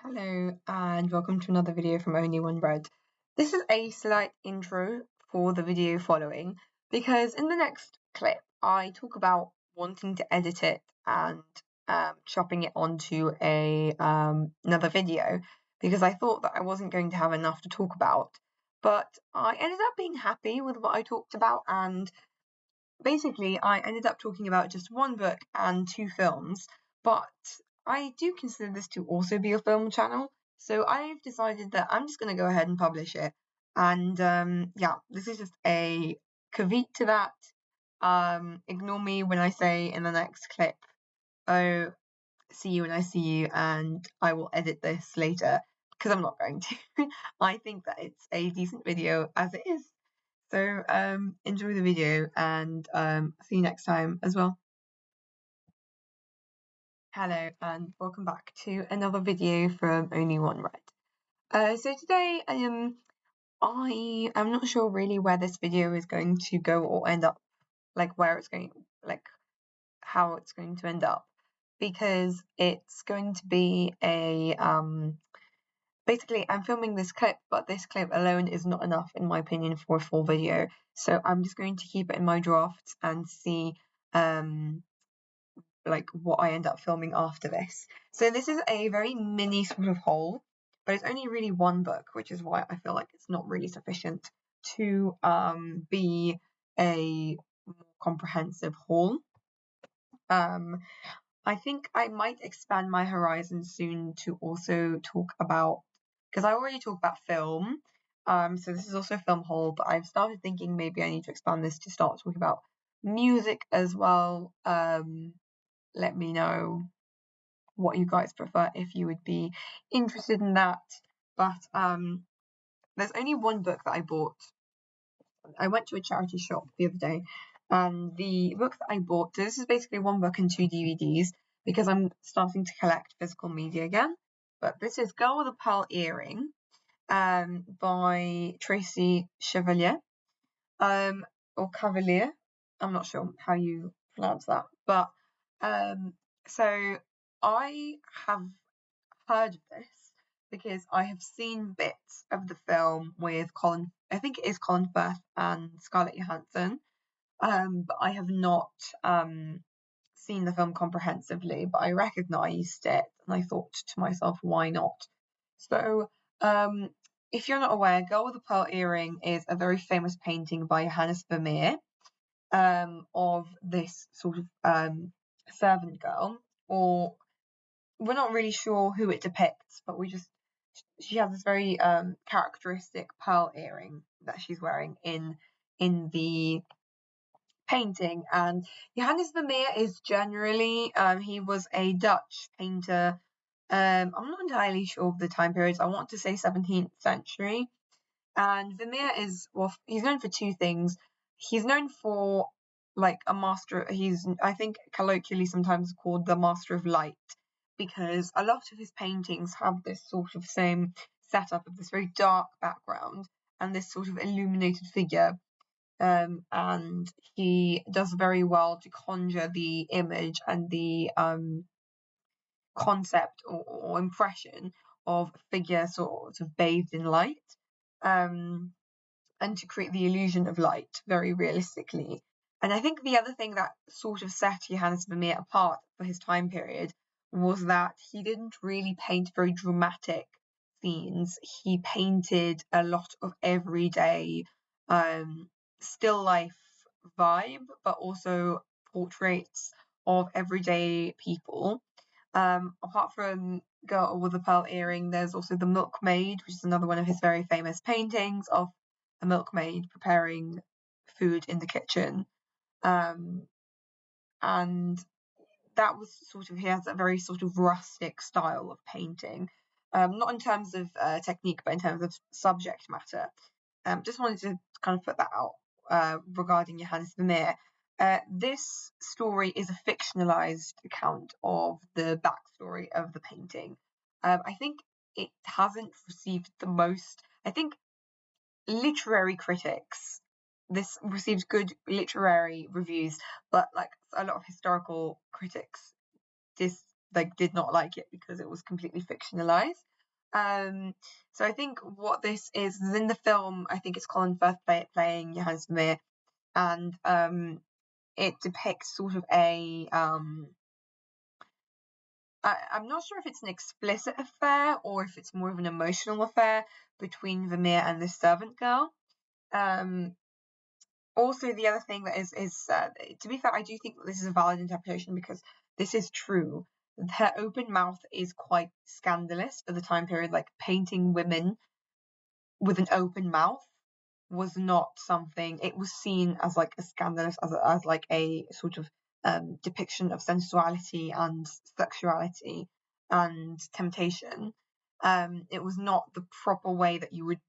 Hello and welcome to another video from Only One Red. This is a slight intro for the video following because in the next clip I talk about wanting to edit it and chopping it onto another video because I thought that I wasn't going to have enough to talk about, but I ended up being happy with what I talked about, and basically I ended up talking about just one book and two films, but I do consider this to also be a film channel, so I've decided that I'm just going to go ahead and publish it. And yeah, this is just a caveat to that. Ignore me when I say in the next clip, oh, see you when I see you, and I will edit this later, because I'm not going to. I think that it's a decent video as it is. So enjoy the video and see you next time as well. Hello and welcome back to another video from Only One Red. So today I am not sure really where this video is going to go or end up, like where it's going, like how it's going to end up, because it's going to be a basically I'm filming this clip, but this clip alone is not enough in my opinion for a full video, so I'm just going to keep it in my drafts and see like what I end up filming after this. So this is a very mini sort of haul, but it's only really one book, which is why I feel like it's not really sufficient to be a more comprehensive haul. I think I might expand my horizons soon to also talk about, because I already talked about film, so this is also a film haul, but I've started thinking maybe I need to expand this to start talking about music as well. Let me know what you guys prefer if you would be interested in that. But there's only one book that I bought. I went to a charity shop the other day, and the book that I bought, so this is basically one book and two DVDs because I'm starting to collect physical media again. But this is Girl with a Pearl Earring by Tracy Chevalier, or Cavalier. I'm not sure how you pronounce that, but so I have heard of this because I have seen bits of the film with I think it is Colin Firth and Scarlett Johansson, but I have not seen the film comprehensively, but I recognised it and I thought to myself, why not? So, if you're not aware, Girl with a Pearl Earring is a very famous painting by Johannes Vermeer, of this sort of servant girl, or we're not really sure who it depicts, but she has this very characteristic pearl earring that she's wearing in the painting. And Johannes Vermeer is generally he was a Dutch painter. I'm not entirely sure of the time periods. I want to say 17th century. And Vermeer is, well, he's known for two things. He's known for like a master. He's, I think, colloquially sometimes called the master of light, because a lot of his paintings have this sort of same setup of this very dark background and this sort of illuminated figure. And he does very well to conjure the image and the concept or impression of a figure sort of bathed in light. Um, and to create the illusion of light very realistically. And I think the other thing that sort of set Johannes Vermeer apart for his time period was that he didn't really paint very dramatic scenes. He painted a lot of everyday still life vibe, but also portraits of everyday people. Apart from Girl with a Pearl Earring, there's also The Milkmaid, which is another one of his very famous paintings of a milkmaid preparing food in the kitchen. And that was sort of, he has a very sort of rustic style of painting, not in terms of technique, but in terms of subject matter. Just wanted to kind of put that out regarding Johannes Vermeer. This story is a fictionalized account of the backstory of the painting. I think it hasn't received the most. I think literary critics, this received good literary reviews, but like a lot of historical critics did not like it because it was completely fictionalized. So I think what this is in the film, I think it's Colin Firth playing Johannes Vermeer, and it depicts sort of I'm not sure if it's an explicit affair or if it's more of an emotional affair between Vermeer and this servant girl. Also, the other thing that is to be fair, I do think that this is a valid interpretation because this is true. Her open mouth is quite scandalous for the time period. Like painting women with an open mouth was not something. It was seen as like a scandalous, as like a sort of depiction of sensuality and sexuality and temptation. It was not the proper way that you would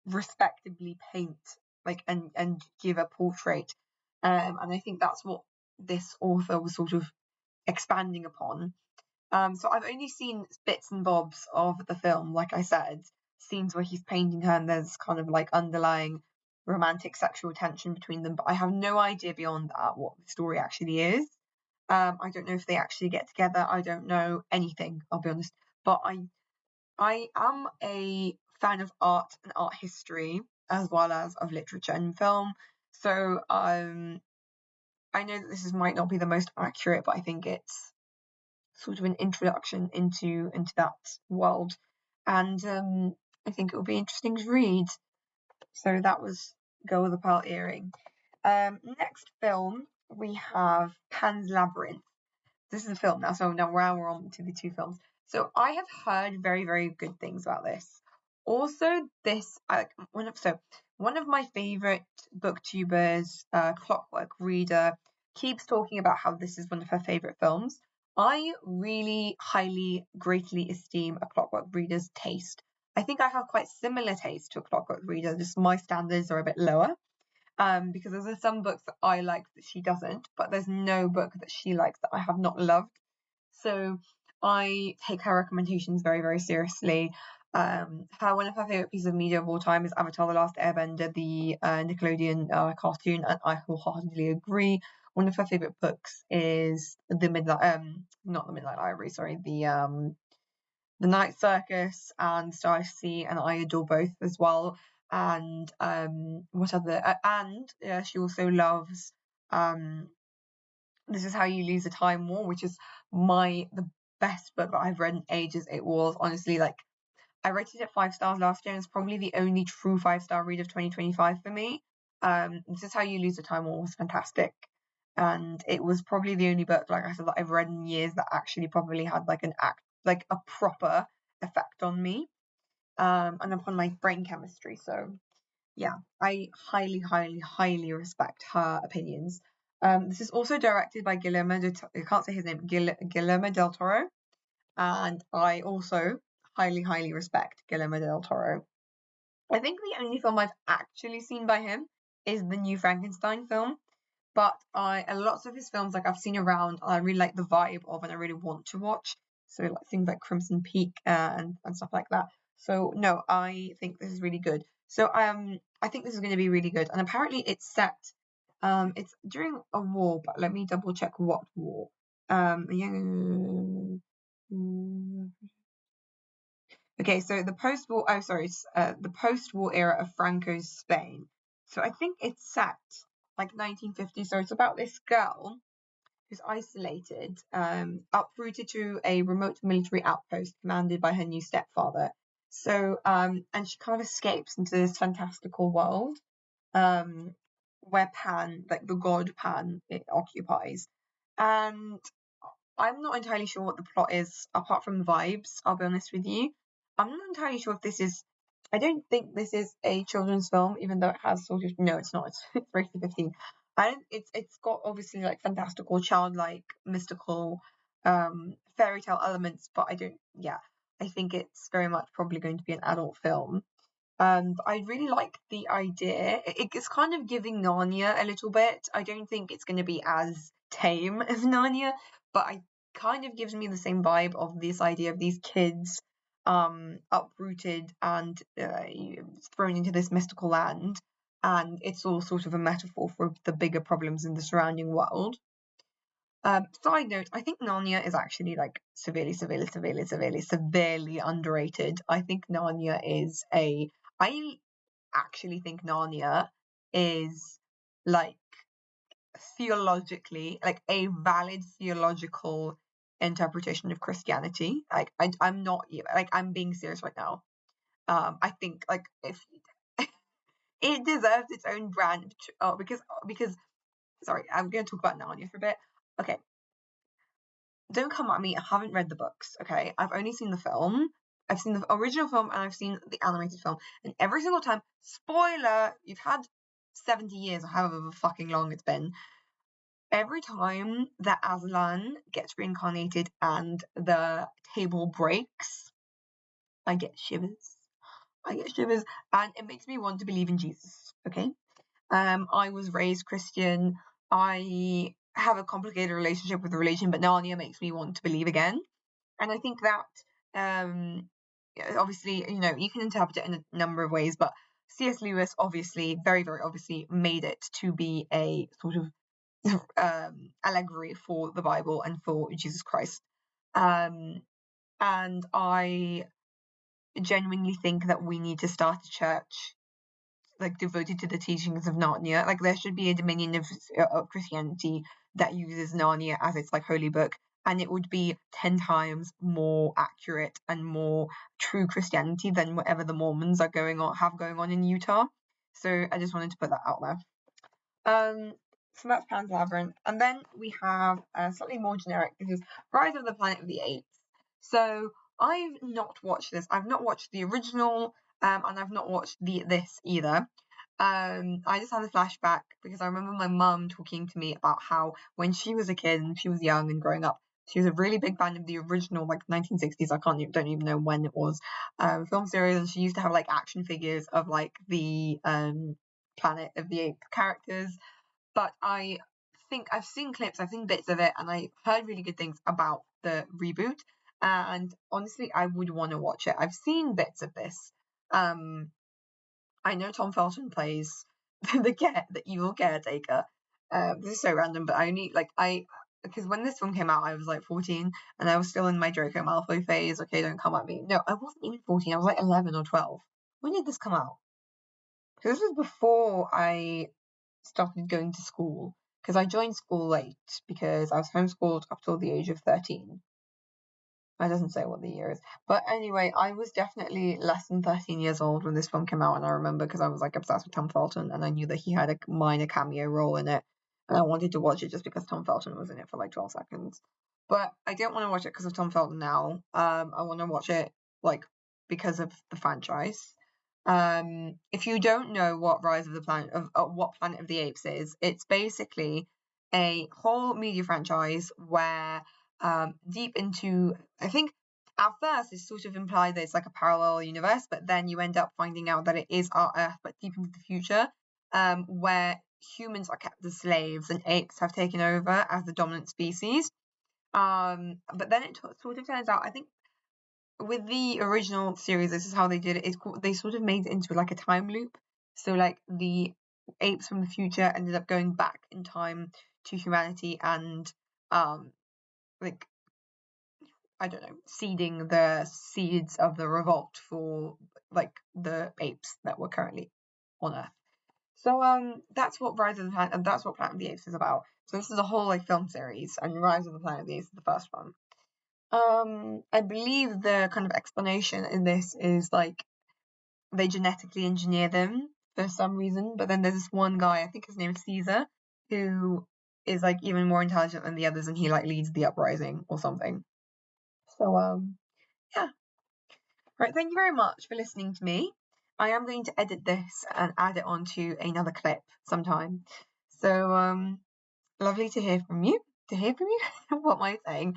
respectably paint like and give a portrait. And I think that's what this author was sort of expanding upon. So I've only seen bits and bobs of the film, like I said, scenes where he's painting her and there's kind of like underlying romantic sexual tension between them, but I have no idea beyond that what the story actually is. I don't know if they actually get together. I don't know anything, I'll be honest. But I am a fan of art and art history as well as of literature and film. So I know that might not be the most accurate, but I think it's sort of an introduction into that world, and I think it will be interesting to read. So that was Girl with a Pearl Earring. Next film we have Pan's Labyrinth. This is a film now, so now we're on to the two films. So I have heard very, very good things about this. Also, one of my favorite booktubers, Clockwork Reader, keeps talking about how this is one of her favorite films. I really highly, greatly esteem a Clockwork Reader's taste. I think I have quite similar taste to a Clockwork Reader, just my standards are a bit lower. Because there's some books that I like that she doesn't, but there's no book that she likes that I have not loved. So I take her recommendations very, very seriously. One of her favorite pieces of media of all time is Avatar: The Last Airbender, the Nickelodeon cartoon, and I wholeheartedly agree. One of her favorite books is not the Midnight Library, sorry, the Night Circus and Starlight Sea, and I adore both as well. And what other? She also loves This Is How You Lose a Time War, which is the best book that I've read in ages. It was honestly like I rated it 5 stars last year, and it's probably the only true 5-star read of 2025 for me. This Is How You Lose a Time War was fantastic. And it was probably the only book, like I said, that I've read in years that actually probably had like a proper effect on me, and upon my brain chemistry. So yeah, I highly, highly, highly respect her opinions. This is also directed by I can't say his name, Guillermo del Toro, and I also highly, highly respect Guillermo del Toro. I think the only film I've actually seen by him is the new Frankenstein film, but lots of his films like I've seen around, and I really like the vibe of, and I really want to watch. So like things like Crimson Peak and stuff like that. So no, I think this is really good. So I think this is going to be really good, and apparently it's during a war, but let me double check what war. Yeah. Okay, so the post-war, the post-war era of Franco's Spain. So I think it's set like 1950. So it's about this girl who's isolated, uprooted to a remote military outpost commanded by her new stepfather. So, and she kind of escapes into this fantastical world, where Pan, like the god Pan, it occupies. And I'm not entirely sure what the plot is, apart from the vibes, I'll be honest with you. I'm not entirely sure if this is. I don't think this is a children's film, even though it has sort of. No, it's not. It's rated 15. I don't. It's got obviously like fantastical, childlike, mystical, fairy tale elements, but I don't. Yeah, I think it's very much probably going to be an adult film. But I really like the idea. It's kind of giving Narnia a little bit. I don't think it's going to be as tame as Narnia, but I kind of gives me the same vibe of this idea of these kids uprooted and thrown into this mystical land, and it's all sort of a metaphor for the bigger problems in the surrounding world. Side note, I think Narnia is actually like severely underrated. I think Narnia is I actually think Narnia is like theologically like a valid theological interpretation of Christianity. Like I'm not like I'm being serious right now. I think like if it deserves its own brand. Oh, because sorry, I'm going to talk about Narnia for a bit. Okay, don't come at me. I haven't read the books. Okay, I've only seen the film. I've seen the original film and I've seen the animated film, and every single time, spoiler, you've had 70 years or however fucking long it's been. Every time that Aslan gets reincarnated and the table breaks, I get shivers. And it makes me want to believe in Jesus. Okay, I was raised Christian. I have a complicated relationship with religion, but Narnia makes me want to believe again. And I think that obviously, you can interpret it in a number of ways, but C.S. Lewis obviously, very, very obviously, made it to be a sort of allegory for the Bible and for Jesus Christ. And I genuinely think that we need to start a church like devoted to the teachings of Narnia. Like there should be a dominion of Christianity that uses Narnia as its like holy book, and it would be 10 times more accurate and more true Christianity than whatever the Mormons are going on in Utah. So I just wanted to put that out there. So that's Pan's Labyrinth, and then we have slightly more generic. This is Rise of the Planet of the Apes. So I've not watched this. I've not watched the original, and I've not watched this either. I just had a flashback because I remember my mum talking to me about how when she was a kid and she was young and growing up, she was a really big fan of the original, like 1960s. Don't even know when it was, film series, and she used to have like action figures of like the Planet of the Apes characters. But I think I've seen clips, I've seen bits of it, and I heard really good things about the reboot. And honestly, I would want to watch it. I've seen bits of this. I know Tom Felton plays the evil caretaker. This is so random, but I only because when this one came out, I was like 14, and I was still in my Draco Malfoy phase. Okay, don't come at me. No, I wasn't even 14. I was like 11 or 12. When did this come out? Because this was before I started going to school. Because I joined school late because I was homeschooled up till the age of 13. It doesn't say what the year is. But anyway, I was definitely less than 13 years old when this film came out, and I remember because I was like obsessed with Tom Felton, and I knew that he had a minor cameo role in it, and I wanted to watch it just because Tom Felton was in it for like 12 seconds. But I don't want to watch it because of Tom Felton now. I want to watch it like because of the franchise. If you don't know what Rise of the Planet of what Planet of the Apes is, it's basically a whole media franchise where deep into, I think at first it's sort of implied that it's like a parallel universe, but then you end up finding out that it is our Earth, but deep into the future, where humans are kept as slaves and apes have taken over as the dominant species. But then it sort of turns out, I think with the original series, this is how they did it. They sort of made it into like a time loop. So like the apes from the future ended up going back in time to humanity and like I don't know, seeding the seeds of the revolt for like the apes that were currently on Earth. So that's what Rise of the Planet, that's what Planet of the Apes is about. So this is a whole like film series, and Rise of the Planet of the Apes is the first one. I believe the kind of explanation in this is like they genetically engineer them for some reason, but then there's this one guy, I think his name is Caesar, who is like even more intelligent than the others, and he like leads the uprising or something. So yeah. Right, thank you very much for listening to me. I am going to edit this and add it onto another clip sometime. So lovely to hear from you. To hear from you? What am I saying?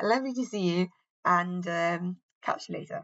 Lovely to see you, and catch you later.